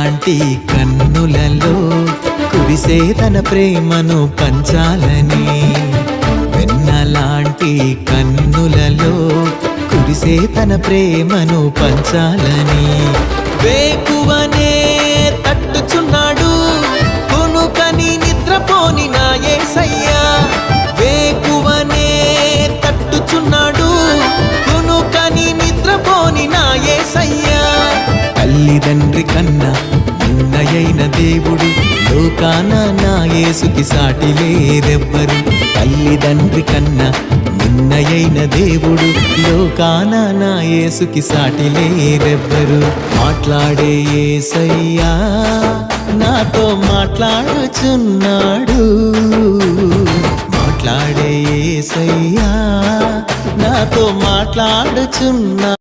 లాంటి కన్నులలో కురిసే తన ప్రేమను పంచాలని, వెన్న లాంటి కన్నులలో కురిసే తన ప్రేమను పంచాలని, వేకువనే తట్టుచున్నాడు కొనుకని నిద్రపోని నా యేసయ్యా, వేకువనే తట్టుచున్నాడు కొనుకని నిద్రపోని నా యేసయ్యా. తల్లిదండ్రి కన్నా నిన్నయైన దేవుడు లోకాన నా యేసుకి సాటి లేరెవ్వరు, తల్లిదండ్రి కన్నా నిన్నయైన దేవుడు లోకాన నా యేసుకి సాటి లేరెవ్వరు. మాట్లాడే యేసయ్యా నాతో మాట్లాడుచున్నాడు, మాట్లాడే యేసయ్యా నాతో మాట్లాడుచున్నాడు.